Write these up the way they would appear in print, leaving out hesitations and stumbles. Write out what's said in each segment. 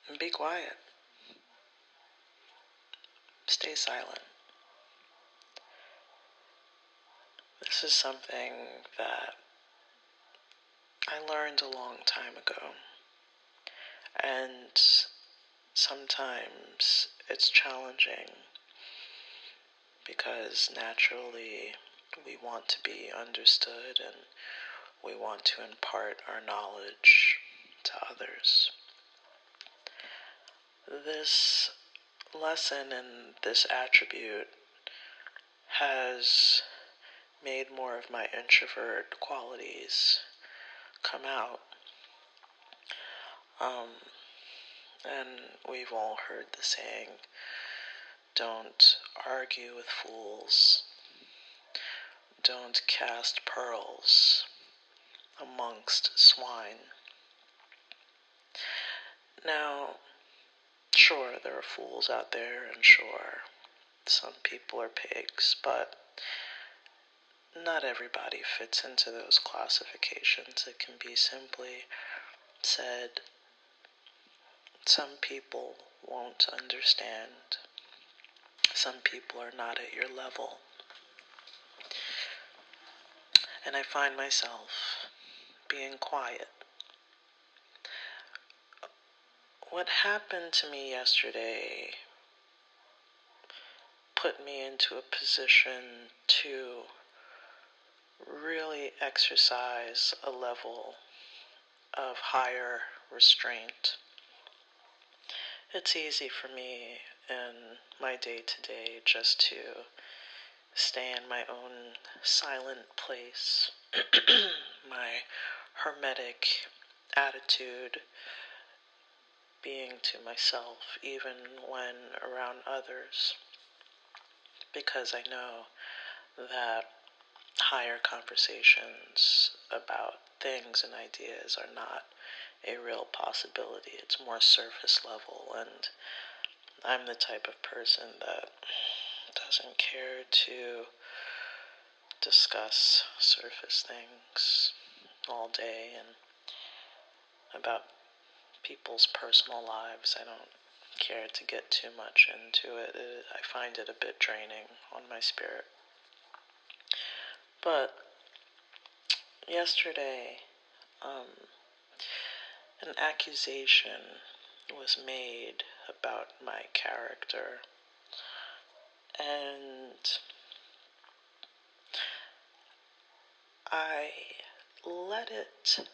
and be quiet. Stay silent. This is something that I learned a long time ago, and sometimes it's challenging because naturally we want to be understood and we want to impart our knowledge to others. This lesson and this attribute has made more of my introvert qualities come out. And we've all heard the saying, don't argue with fools, don't cast pearls amongst swine. Now, sure, there are fools out there, and sure, some people are pigs, but not everybody fits into those classifications. It can be simply said, some people won't understand. Some people are not at your level. And I find myself being quiet. What happened to me yesterday put me into a position to really exercise a level of higher restraint. It's easy for me in my day-to-day just to stay in my own silent place, my hermetic attitude being to myself even when around others, because I know that higher conversations about things and ideas are not a real possibility. It's more surface level, and I'm the type of person that doesn't care to discuss surface things all day and about people's personal lives. I don't care to get too much into it. I find it a bit draining on my spirit. But yesterday, an accusation was made about my character, and I let it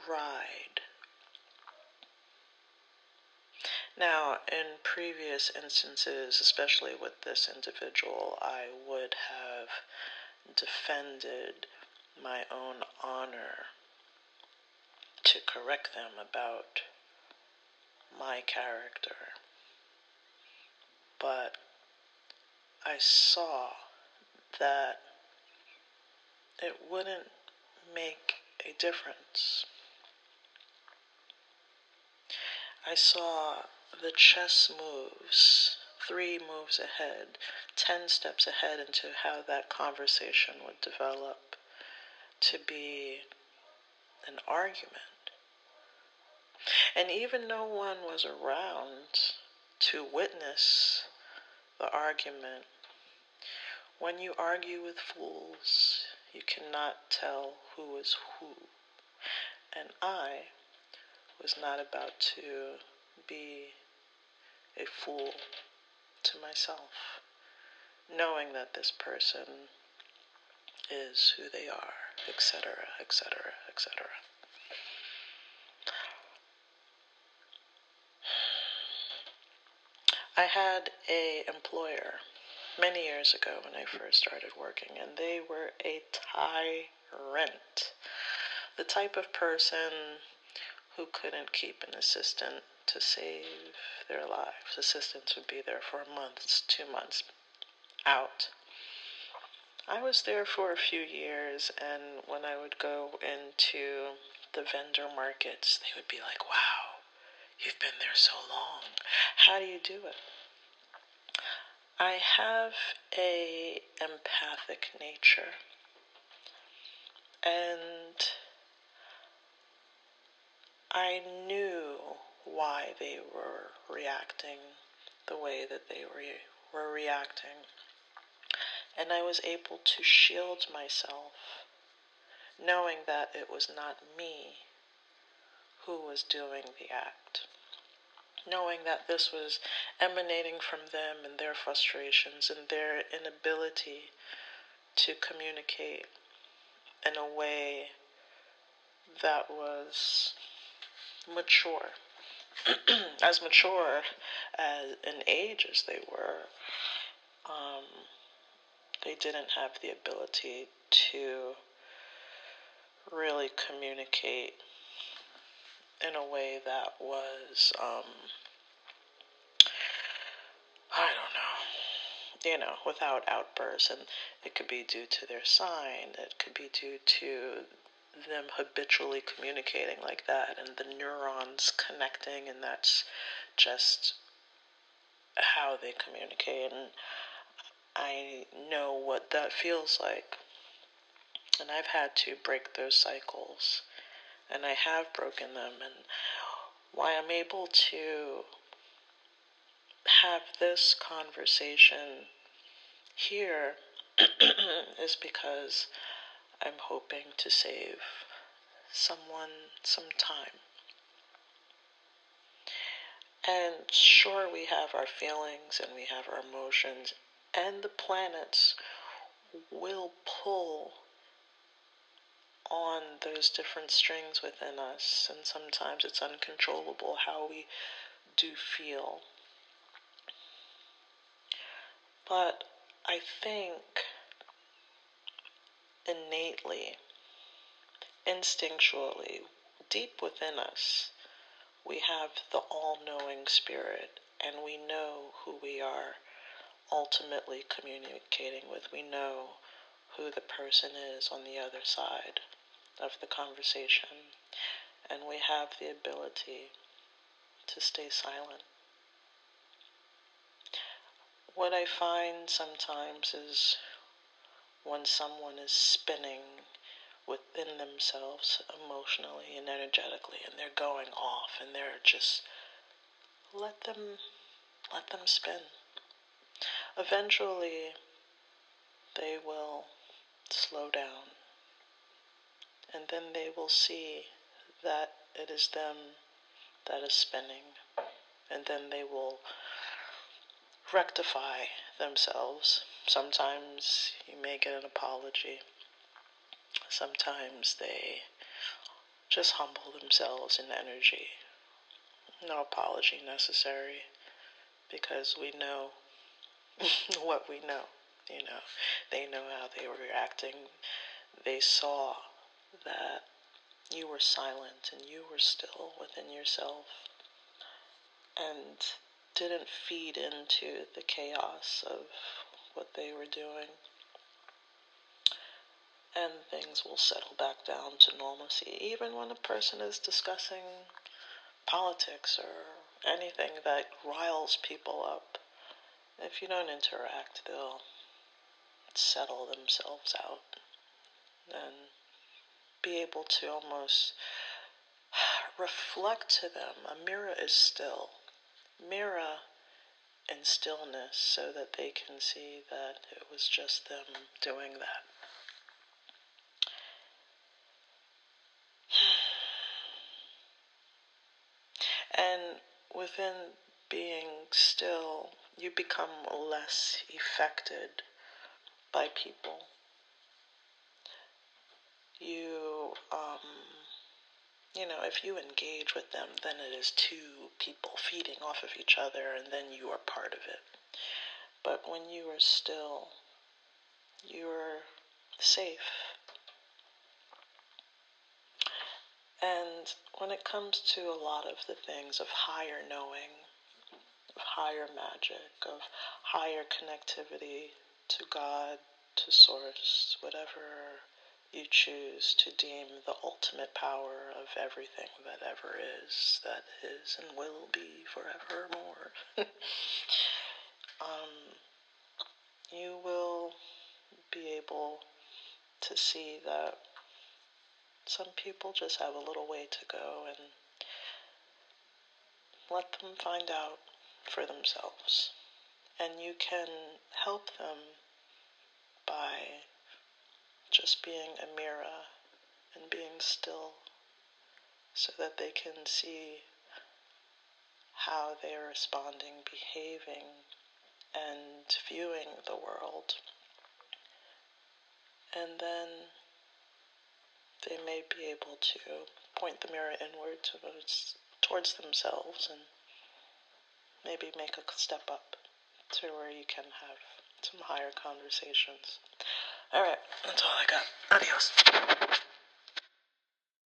ride. Now, in previous instances, especially with this individual, I would have defended my own honor to correct them about my character. But I saw that it wouldn't make a difference. I saw the chess moves, 3 moves ahead, 10 steps ahead into how that conversation would develop to be an argument. And even no one was around to witness the argument. When you argue with fools, you cannot tell who is who. And I was not about to be a fool to myself, knowing that this person is who they are, etc., etc., etc. I had an employer many years ago when I first started working, and they were a tyrant. The type of person who couldn't keep an assistant to save their lives. Assistants would be there for a month, 2 months, out. I was there for a few years, and when I would go into the vendor markets, they would be like, wow, you've been there so long. How do you do it? I have a empathic nature, and I knew why they were reacting the way that they were reacting. And I was able to shield myself, knowing that it was not me who was doing the act. Knowing that this was emanating from them and their frustrations and their inability to communicate in a way that was mature. As mature as in age as they were, they didn't have the ability to really communicate in a way that was, I don't know, without outbursts. And it could be due to their sign, it could be due to them habitually communicating like that and the neurons connecting, and that's just how they communicate. And I know what that feels like, and I've had to break those cycles, and I have broken them. And why I'm able to have this conversation here is because I'm hoping to save someone some time. And sure, we have our feelings and we have our emotions, and the planets will pull on those different strings within us, and sometimes it's uncontrollable how we do feel. But I think innately, instinctually, deep within us, we have the all-knowing spirit, and we know who we are ultimately communicating with. We know who the person is on the other side of the conversation, and we have the ability to stay silent. What I find sometimes is when someone is spinning within themselves emotionally and energetically, and they're going off, and they're just let them spin. Eventually, they will slow down, and then they will see that it is them that is spinning, and then they will rectify themselves. Sometimes you may get an apology. Sometimes they just humble themselves in energy. No apology necessary, because we know what we know. They know how they were reacting. They saw that you were silent and you were still within yourself, and didn't feed into the chaos of what they were doing. And things will settle back down to normalcy, even when a person is discussing politics or anything that riles people up. If you don't interact, they'll settle themselves out and be able to almost reflect to them. A mirror is still. Mirror in stillness so that they can see that it was just them doing that. And within being still, you become less affected by people. If you engage with them, then it is two people feeding off of each other, and then you are part of it. But when you are still, you're safe. And when it comes to a lot of the things of higher knowing, of higher magic, of higher connectivity to God, to Source, whatever you choose to deem the ultimate power of everything that ever is, that is and will be forevermore, you will be able to see that some people just have a little way to go, and let them find out for themselves. And you can help them by just being a mirror and being still so that they can see how they're responding, behaving, and viewing the world. And then they may be able to point the mirror inward towards themselves and maybe make a step up to where you can have some higher conversations. All right, that's all I got. Adios.